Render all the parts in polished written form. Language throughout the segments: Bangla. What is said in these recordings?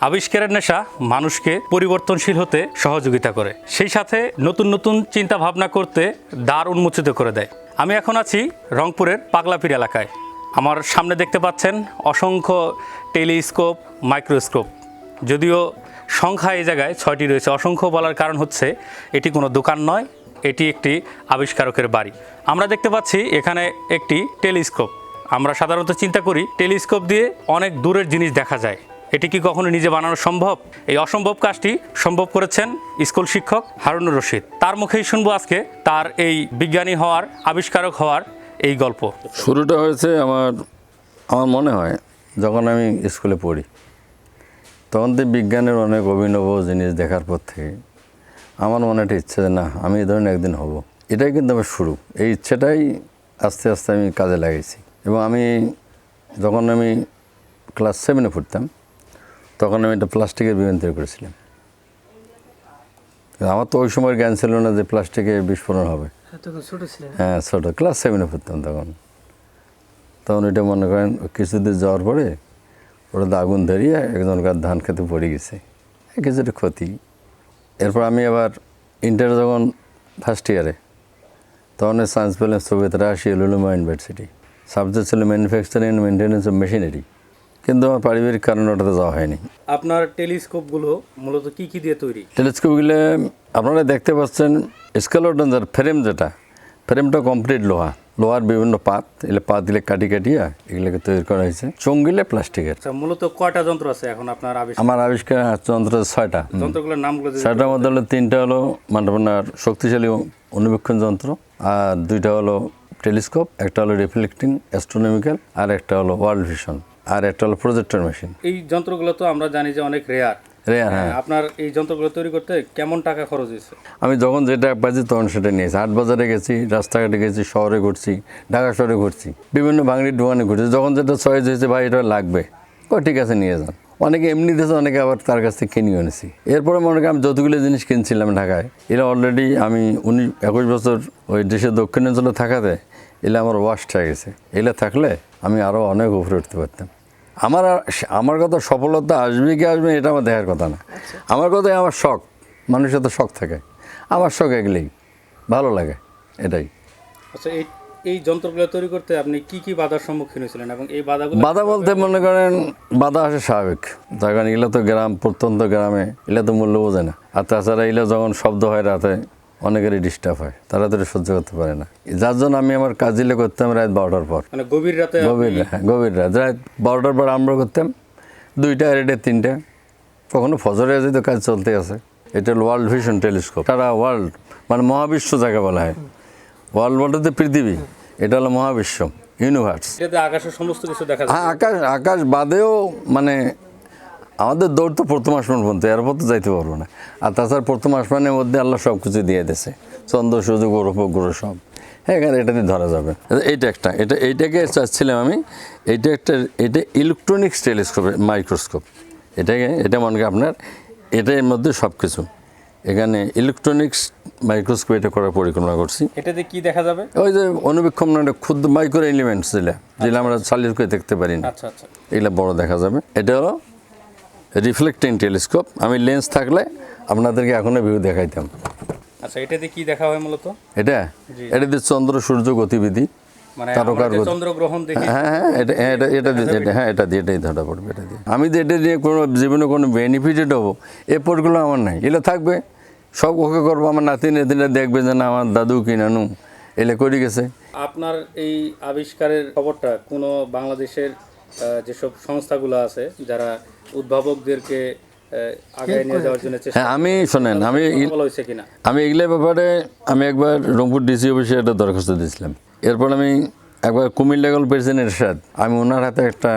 আবিষ্কারের নেশা মানুষকে পরিবর্তনশীল হতে সহযোগিতা করে, সেই সাথে নতুন নতুন চিন্তা ভাবনা করতে দ্বার উন্মোচিত করে দেয়। আমি এখন আছি রংপুরের পাগলাপীর এলাকায়। আমার সামনে দেখতে পাচ্ছেন অসংখ্য টেলিস্কোপ, মাইক্রোস্কোপ। যদিও সংখ্যা এই জায়গায় 6টি রয়েছে। অসংখ্য বলার কারণ হচ্ছে এটি কোনো দোকান নয়, এটি একটি আবিষ্কারকের বাড়ি। আমরা দেখতে পাচ্ছি এখানে একটি টেলিস্কোপ। আমরা সাধারণত চিন্তা করি টেলিস্কোপ দিয়ে অনেক দূরের জিনিস দেখা যায়। এটি কি কখনো নিজে বানানো সম্ভব? এই অসম্ভব কাজটি সম্ভব করেছেন স্কুল শিক্ষক হারুনুর রশিদ। তার মুখেই শুনবো আজকে তার এই বিজ্ঞানী হওয়ার, আবিষ্কারক হওয়ার এই গল্প। শুরুটা হয়েছে আমার মনে হয় যখন আমি স্কুলে পড়ি, তখন তো বিজ্ঞানের অনেক অভিনব জিনিস দেখার পর থেকে আমার মনে একটা ইচ্ছে যে না, আমি এই ধরনের একদিন হব। এটাই কিন্তু আমার শুরু। এই ইচ্ছেটাই আস্তে আস্তে আমি কাজে লাগিয়েছি। এবং যখন আমি ক্লাস 7-এ পড়তাম, তখন আমি একটা প্লাস্টিকের বিমান তৈরি করেছিলাম। আমার তো ওই সময় জ্ঞান ছিল না যে প্লাস্টিকে বিস্ফোরণ হবে। হ্যাঁ, ছোটো ক্লাস 7-এ পড়তাম তখন ওইটা মনে করেন কিছুদিন যাওয়ার পরে ওটা আগুন ধরিয়ে একজনকার ধান খেতে পড়ে গেছে, কিছুটা ক্ষতি। এরপর আমি আবার ইন্টারে যখন ফার্স্ট ইয়ারে, তখন সায়েন্স পেলাম সোভিয়েত রাশিয়া লুলুমা ইউনিভার্সিটি। সাবজেক্ট ছিল manufacturing and maintenance of machinery, কিন্তু আমার পারিবারিক কারণে ওটাতে যাওয়া হয়নি। আপনার টেলিস্কোপগুলো মূলত কি কি দিয়ে তৈরি? টেলিস্কোপগুলো আপনারা দেখতে পাচ্ছেন স্কেলটন, যার ফ্রেমটা কমপ্লিট লোহার বিভিন্ন পাত, এগুলো পাত দিলে কাটিয়ে এগুলোকে তৈরি করা হয়েছে। চোঙগুলো প্লাস্টিকের। মূলত কয়টা যন্ত্র আছে এখন আপনার আবিষ্কার? আমার আবিষ্কার যন্ত্র 6টা। যন্ত্রগুলোর নামগুলো? 6টার মধ্যে হলো 3টা হলো মানে আপনার শক্তিশালী অনুবীক্ষণ যন্ত্র, আর 2টা হলো টেলিস্কোপ, একটা হলো রিফ্লেক্টিং অ্যাস্ট্রোনমিক্যাল, আর একটা হলো ওয়ার্ল্ড ভিশন, আর একটা হলো প্রজেক্টর মেশিন। এই যন্ত্রগুলো তো আমরা জানি যে অনেক রেয়ার। হ্যাঁ। আপনার এই যন্ত্রগুলো তৈরি করতে কেমন টাকা খরচ হয়েছে? আমি যখন যেটা পাইছি তখন সেটা নিয়েছি। হাট বাজারে গেছি, রাস্তাঘাটে গেছি, শহরে ঘুরছি, ঢাকা শহরে ঘুরছি, বিভিন্ন ভাঙড়ির দোকানে ঘুরছি। যখন যেটা চয়েস হয়েছে ভাই এটা লাগবে, ঠিক আছে নিয়ে যান। অনেকে এমনি দিয়েছে, অনেকে আবার তার কাছ থেকে কিনেও এনেছি। এরপরে মনে করি আমি যতগুলো জিনিস কিনছিলাম ঢাকায়, এরা অলরেডি আমি 19-21 বছর ওই দেশের দক্ষিণাঞ্চলে থাকাতে এগুলো আমার ওয়াস্ট হয়ে গেছে। এগুলো থাকলে আমি আরও অনেক উপরে উঠতে পারতাম। আমার কথা সফলতা আসবে কি আসবে এটা আমার দেখার কথা না। আমার কথাই আমার শখ। মানুষের তো শখ থাকে, আমার শখ এগুলোই ভালো লাগে, এটাই। আচ্ছা, এই যন্ত্রগুলো তৈরি করতে আপনি কি কি বাধার সম্মুখীন হয়েছিলেন এবং এই বাধা বলতে মনে করেন বাধা আসে স্বাভাবিক, তার কারণ এগুলো তো প্রত্যন্ত গ্রামে, এগুলো তো মূল্য বোঝে না। আর তাছাড়া এগুলো যখন শব্দ হয় রাতে অনেকেরই ডিস্টার্ব হয়, তাড়াতাড়ি সহ্য করতে পারে না। যার জন্য আমি আমার কাজগুলো করতাম রাত 12টার পর। মানে গভীর রাত, রাত 12টার পর আরম্ভ করতাম, 2টা, 2:30, 3টা, কখনো ফজরে যেত, কাজ চলতে আছে। এটা হল ওয়ার্ল্ড ভিশন টেলিস্কোপ। সারা ওয়ার্ল্ড মানে মহাবিশ্ব যাকে বলা হয়, ওয়ার্ল্ড বলতে পৃথিবী, এটা হলো মহাবিশ্ব, ইউনিভার্স। আকাশের সমস্ত কিছু দেখা যায়। হ্যাঁ, আকাশ বাদেও মানে আমাদের দৌড় তো প্রথম আসমান পর্যন্ত, এরপর তো যাইতে পারবো না। আর তাছাড়া প্রথম আসমানের মধ্যে আল্লাহ সব কিছু দিয়ে দিয়েছে, চন্দ্র সূর্য গ্রহ উপগ্রহ সব। হ্যাঁ, এখানে এটা দিয়ে ধরা যাবে। এইটাকে চাচ্ছিলাম আমি। এটা ইলেকট্রনিক্স টেলিস্কোপ, মাইক্রোস্কোপ। এটা মনে করি আপনার এর মধ্যে সব কিছু। এখানে ইলেকট্রনিক্স মাইক্রোস্কোপ এটা করার পরিকল্পনা করছি। এটাতে কি দেখা যাবে? ওই যে অনুবীক্ষণ, ক্ষুদ্র মাইক্রো এলিমেন্টস যেগুলো আমরা চালিয়ে করে দেখতে পারি না, এগুলো বড় দেখা যাবে। এটা হলো রিফ্লেক্টিং টেলিস্কোপ। আমি লেন্স থাকলে আপনাদেরকে এখনো ভিউ দেখাইতাম। আচ্ছা, এটাতে কি দেখা হয় মূলত? এটা দিয়ে চন্দ্র সূর্য গতিবিধি, তারকার গতি, চন্দ্রগ্রহণ দেখি। এটাই ধরা পড়বে। এটা দিয়ে আমি যে এটা দিয়ে কোনো জীবনে কোনো বেনিফিটেড হবো এ পটগুলো আমার নাই। এগুলো থাকবে, সব ওকে করবো। আমার নাতিরা দেখবে যে না আমার দাদু কি নানু এলে করে গেছে। আপনার এই আবিষ্কারের খবরটা কোনো বাংলাদেশের যেসব সংস্থাগুলো আছে যারা উদ্ভাবকদেরকে আগে নিয়ে যাওয়ার জন্য চেষ্টা, আমি শোনেন, আমি এগুলোর ব্যাপারে আমি একবার রংপুর ডিসি অফিসে একটা দরখাস্ত দিয়েছিলাম। এরপর আমি একবার কুমিল্লা গেল প্রেসিডেন্টের সাথে আমি ওনার হাতে একটা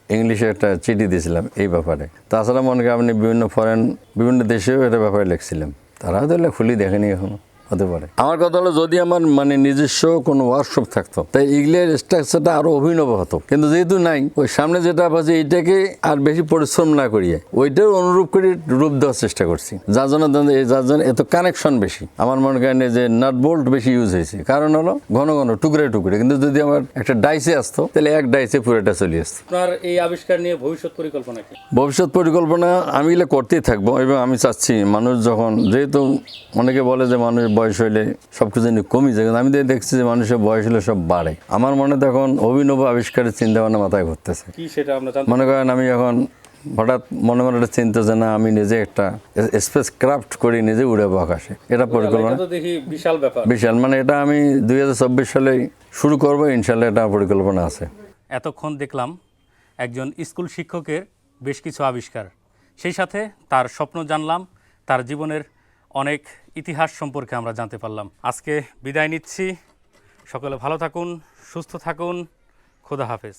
ইংলিশে একটা চিঠি দিয়েছিলাম এই ব্যাপারে। তাছাড়া মনে করি আপনি বিভিন্ন দেশেও এটা ব্যাপারে লিখছিলাম, তারাও তো খুলি দেখেনি এখনো। হতে পারে। আমার কথা হলো যদি আমার মানে নিজস্ব কোনো ওয়ার্কশপ থাকতো তাই এগুলোর স্ট্রাকচারটা আরো অভিনব হতো, কিন্তু যেহেতু নাই, ওই সামনে যেটা আছে এইটাকে আর বেশি পরিশ্রম না করিয়ে ওইটার অনুরূপ করে রূপ দেওয়ার চেষ্টা করছি, যার জন্য এত কানেকশন বেশি। আমার মনে করেন যে নাট বোল্ট বেশি ইউজ হয়েছে, কারণ হলো ঘন ঘন টুকরে টুকরে, কিন্তু যদি আমার একটা ডাইসে আসতো তাহলে এক ডাইসে পুরোটা চলে আসতো। আপনার এই আবিষ্কার নিয়ে ভবিষ্যৎ পরিকল্পনা কি? ভবিষ্যৎ পরিকল্পনা আমি এগুলো করতেই থাকবো, এবং আমি চাচ্ছি মানুষ যখন, যেহেতু অনেকে বলে যে মানুষ বয়স হইলে সব কিছু কমে যায়, কিন্তু আমি দেখছি যে মানুষের বয়স হলে সব বাড়ে। আমার মনে তখন অভিনব আবিষ্কারের চিন্তা ভাবনা মাথায় ঘুরতেছে। কি সেটা আমরা মনে করেন আমি এখন হঠাৎ মনে মনে একটা চিন্তা যে না, আমি নিজে একটা স্পেস ক্রাফট করি, নিজে উড়াবো আকাশে, এটা পরিকল্পনা। দেখি বিশাল ব্যাপার, বিশাল, মানে এটা আমি 2024 সালে শুরু করবো ইনশাল্লাহ, এটা পরিকল্পনা আছে। এতক্ষণ দেখলাম একজন স্কুল শিক্ষকের বেশ কিছু আবিষ্কার, সেই সাথে তার স্বপ্ন জানলাম, তার জীবনের অনেক ইতিহাস সম্পর্কে আমরা জানতে পারলাম। আজকে বিদায় নিচ্ছি, সকলে ভালো থাকুন, সুস্থ থাকুন, খোদা হাফেজ।